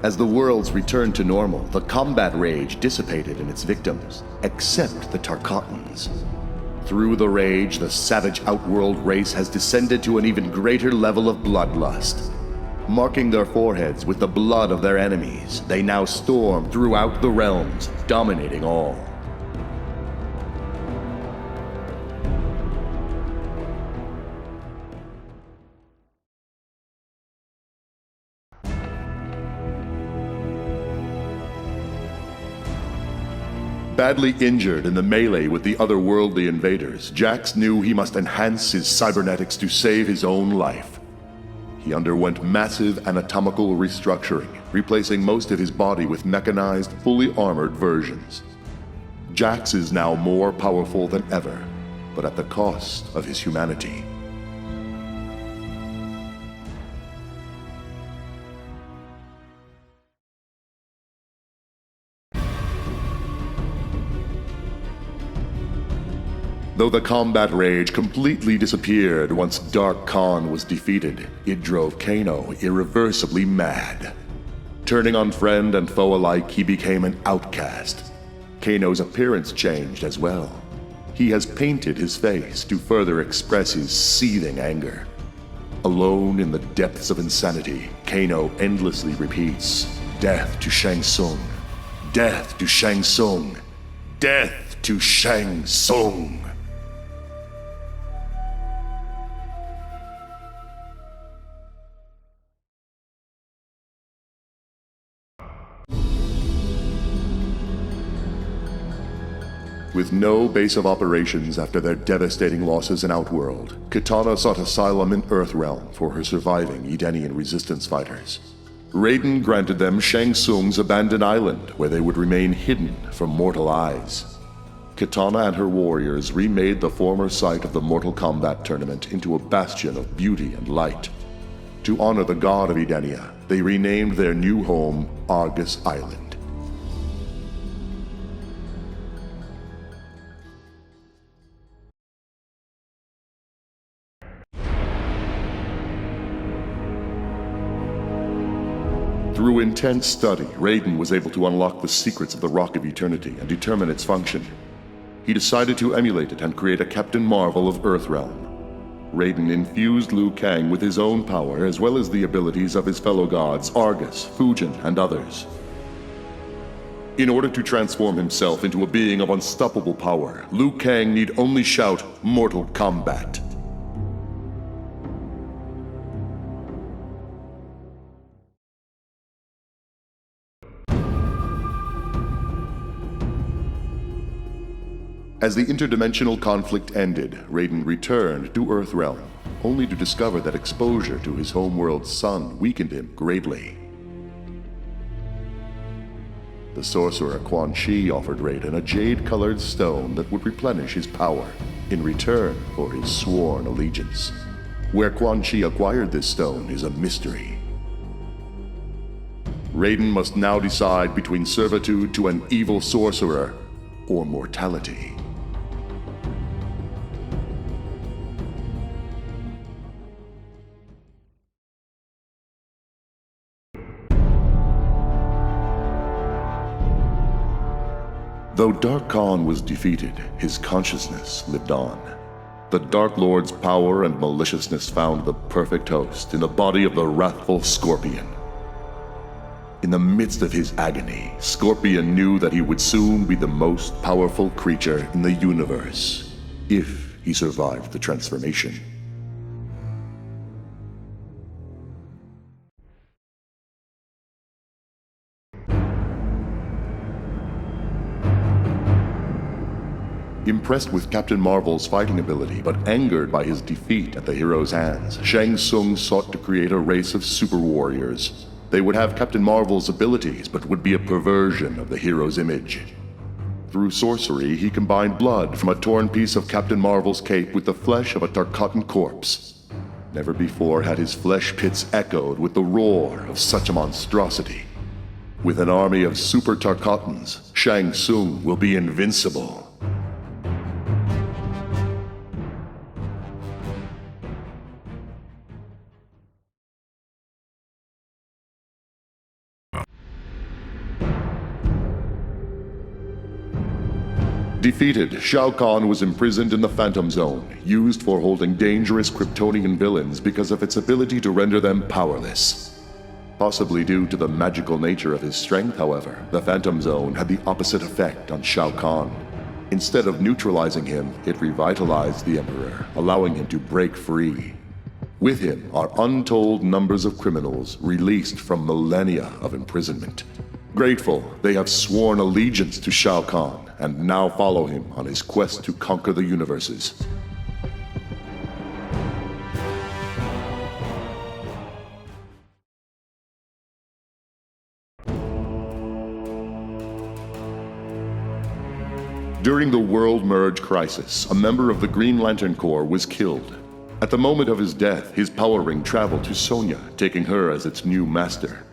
As the worlds returned to normal, the combat rage dissipated in its victims, except the Tarkatans. Through the rage, the savage outworld race has descended to an even greater level of bloodlust. Marking their foreheads with the blood of their enemies, they now storm throughout the realms, dominating all. Badly injured in the melee with the otherworldly invaders, Jax knew he must enhance his cybernetics to save his own life. He underwent massive anatomical restructuring, replacing most of his body with mechanized, fully armored versions. Jax is now more powerful than ever, but at the cost of his humanity. Though the combat rage completely disappeared once Dark Khan was defeated, it drove Kano irreversibly mad. Turning on friend and foe alike, he became an outcast. Kano's appearance changed as well. He has painted his face to further express his seething anger. Alone in the depths of insanity, Kano endlessly repeats, "Death to Shang Tsung! Death to Shang Tsung! Death to Shang Tsung!" With no base of operations after their devastating losses in Outworld, Kitana sought asylum in Earthrealm for her surviving Edenian resistance fighters. Raiden granted them Shang Tsung's abandoned island, where they would remain hidden from mortal eyes. Kitana and her warriors remade the former site of the Mortal Kombat tournament into a bastion of beauty and light. To honor the god of Edenia, they renamed their new home Argus Island. Through intense study, Raiden was able to unlock the secrets of the Rock of Eternity and determine its function. He decided to emulate it and create a Captain Marvel of Earthrealm. Raiden infused Liu Kang with his own power as well as the abilities of his fellow gods Argus, Fujin, and others. In order to transform himself into a being of unstoppable power, Liu Kang need only shout, "Mortal Kombat." As the interdimensional conflict ended, Raiden returned to Earthrealm, only to discover that exposure to his homeworld's sun weakened him greatly. The sorcerer Quan Chi offered Raiden a jade-colored stone that would replenish his power in return for his sworn allegiance. Where Quan Chi acquired this stone is a mystery. Raiden must now decide between servitude to an evil sorcerer or mortality. Though Dark Khan was defeated, his consciousness lived on. The Dark Lord's power and maliciousness found the perfect host in the body of the wrathful Scorpion. In the midst of his agony, Scorpion knew that he would soon be the most powerful creature in the universe, if he survived the transformation. Impressed with Captain Marvel's fighting ability, but angered by his defeat at the hero's hands, Shang Tsung sought to create a race of super warriors. They would have Captain Marvel's abilities, but would be a perversion of the hero's image. Through sorcery, he combined blood from a torn piece of Captain Marvel's cape with the flesh of a Tarkatan corpse. Never before had his flesh pits echoed with the roar of such a monstrosity. With an army of super Tarkatans, Shang Tsung will be invincible. Defeated, Shao Kahn was imprisoned in the Phantom Zone, used for holding dangerous Kryptonian villains because of its ability to render them powerless. Possibly due to the magical nature of his strength, however, the Phantom Zone had the opposite effect on Shao Kahn. Instead of neutralizing him, it revitalized the Emperor, allowing him to break free. With him are untold numbers of criminals released from millennia of imprisonment. Grateful, they have sworn allegiance to Shao Kahn and now follow him on his quest to conquer the universes. During the World Merge Crisis, a member of the Green Lantern Corps was killed. At the moment of his death, his power ring traveled to Sonya, taking her as its new master.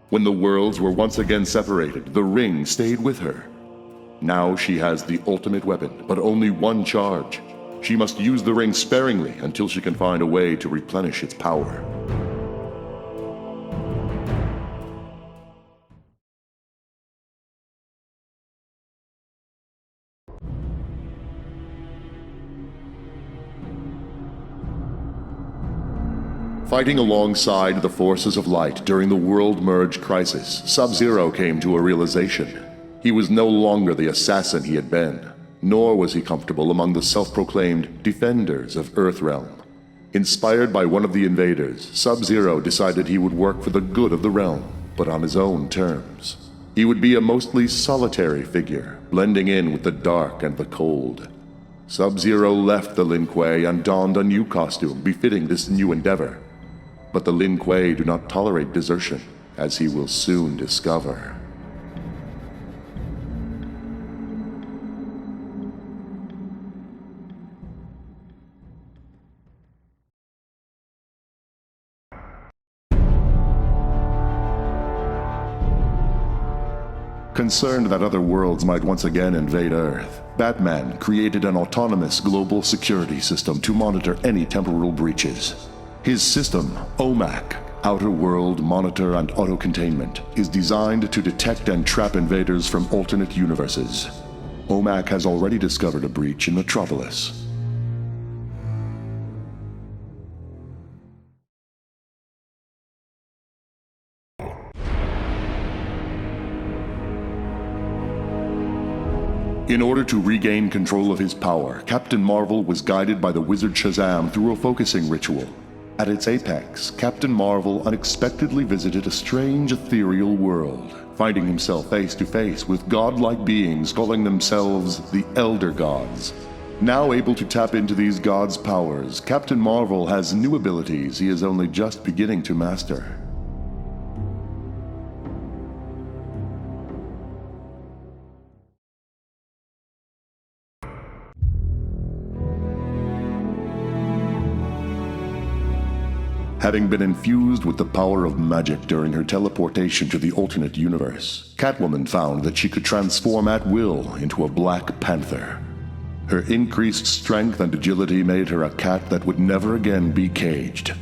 When the worlds were once again separated, the ring stayed with her. Now she has the ultimate weapon, but only one charge. She must use the ring sparingly until she can find a way to replenish its power. Fighting alongside the forces of light during the World Merge Crisis, Sub-Zero came to a realization. He was no longer the assassin he had been, nor was he comfortable among the self-proclaimed defenders of Earthrealm. Inspired by one of the invaders, Sub-Zero decided he would work for the good of the realm, but on his own terms. He would be a mostly solitary figure, blending in with the dark and the cold. Sub-Zero left the Lin Kuei and donned a new costume befitting this new endeavor. But the Lin Kuei do not tolerate desertion, as he will soon discover. Concerned that other worlds might once again invade Earth, Batman created an autonomous global security system to monitor any temporal breaches. His system, OMAC, Outer World Monitor and Auto-Containment, is designed to detect and trap invaders from alternate universes. OMAC has already discovered a breach in Metropolis. In order to regain control of his power, Captain Marvel was guided by the wizard Shazam through a focusing ritual. At its apex, Captain Marvel unexpectedly visited a strange ethereal world, finding himself face to face with godlike beings calling themselves the Elder Gods. Now able to tap into these gods' powers, Captain Marvel has new abilities he is only just beginning to master. Having been infused with the power of magic during her teleportation to the alternate universe, Catwoman found that she could transform at will into a Black Panther. Her increased strength and agility made her a cat that would never again be caged.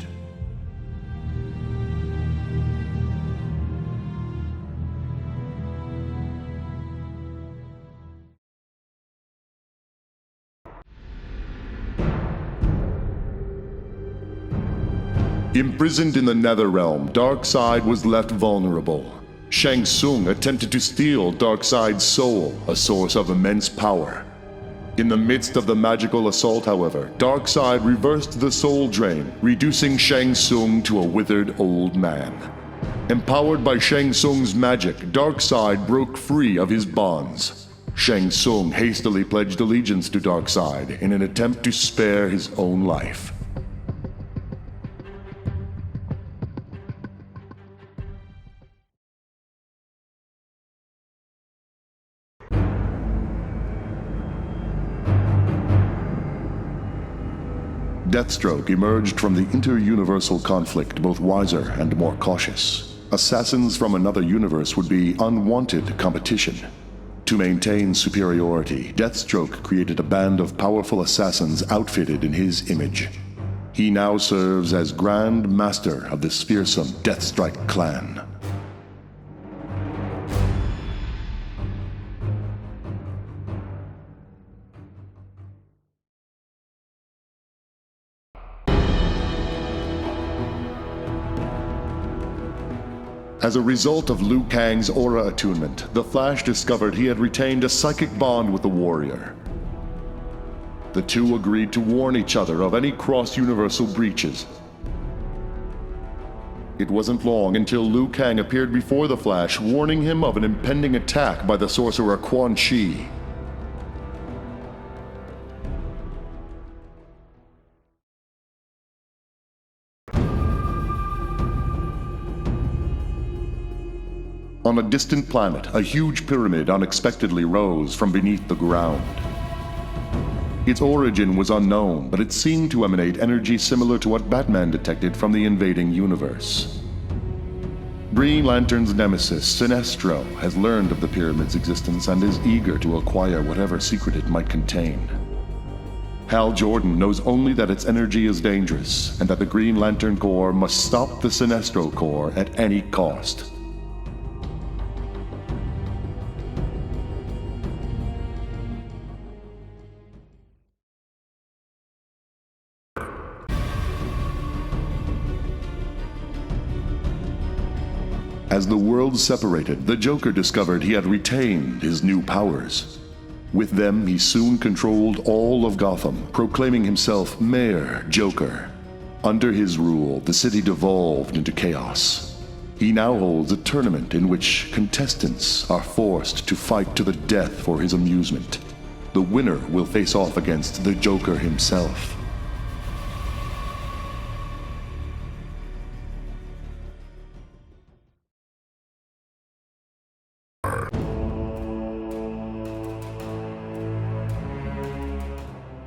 Imprisoned in the Netherrealm, Darkseid was left vulnerable. Shang Tsung attempted to steal Darkseid's soul, a source of immense power. In the midst of the magical assault, however, Darkseid reversed the soul drain, reducing Shang Tsung to a withered old man. Empowered by Shang Tsung's magic, Darkseid broke free of his bonds. Shang Tsung hastily pledged allegiance to Darkseid in an attempt to spare his own life. Deathstroke emerged from the inter-universal conflict both wiser and more cautious. Assassins from another universe would be unwanted competition. To maintain superiority, Deathstroke created a band of powerful assassins outfitted in his image. He now serves as Grand Master of this fearsome Deathstrike clan. As a result of Liu Kang's aura attunement, the Flash discovered he had retained a psychic bond with the warrior. The two agreed to warn each other of any cross-universal breaches. It wasn't long until Liu Kang appeared before the Flash, warning him of an impending attack by the sorcerer Quan Chi. On a distant planet, a huge pyramid unexpectedly rose from beneath the ground. Its origin was unknown, but it seemed to emanate energy similar to what Batman detected from the invading universe. Green Lantern's nemesis, Sinestro, has learned of the pyramid's existence and is eager to acquire whatever secret it might contain. Hal Jordan knows only that its energy is dangerous, and that the Green Lantern Corps must stop the Sinestro Corps at any cost. As the worlds separated, the Joker discovered he had retained his new powers. With them, he soon controlled all of Gotham, proclaiming himself Mayor Joker. Under his rule, the city devolved into chaos. He now holds a tournament in which contestants are forced to fight to the death for his amusement. The winner will face off against the Joker himself.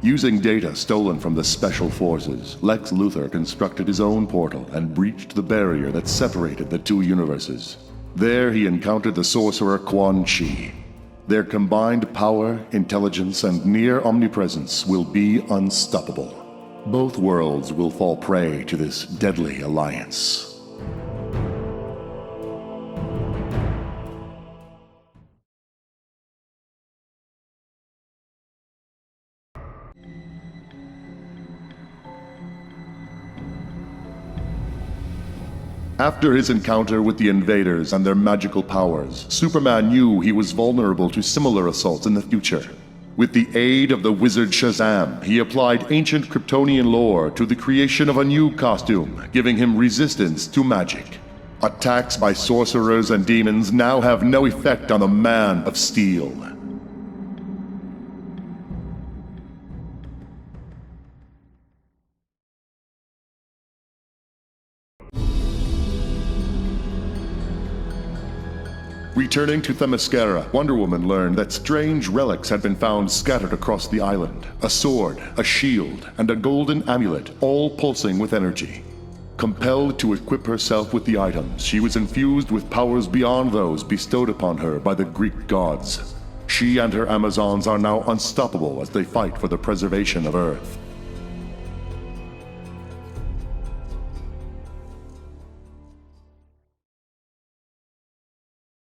Using data stolen from the Special Forces, Lex Luthor constructed his own portal and breached the barrier that separated the two universes. There he encountered the sorcerer Quan Chi. Their combined power, intelligence, and near omnipresence will be unstoppable. Both worlds will fall prey to this deadly alliance. After his encounter with the invaders and their magical powers, Superman knew he was vulnerable to similar assaults in the future. With the aid of the wizard Shazam, he applied ancient Kryptonian lore to the creation of a new costume, giving him resistance to magic. Attacks by sorcerers and demons now have no effect on the Man of Steel. Returning to Themyscira, Wonder Woman learned that strange relics had been found scattered across the island. A sword, a shield, and a golden amulet, all pulsing with energy. Compelled to equip herself with the items, she was infused with powers beyond those bestowed upon her by the Greek gods. She and her Amazons are now unstoppable as they fight for the preservation of Earth.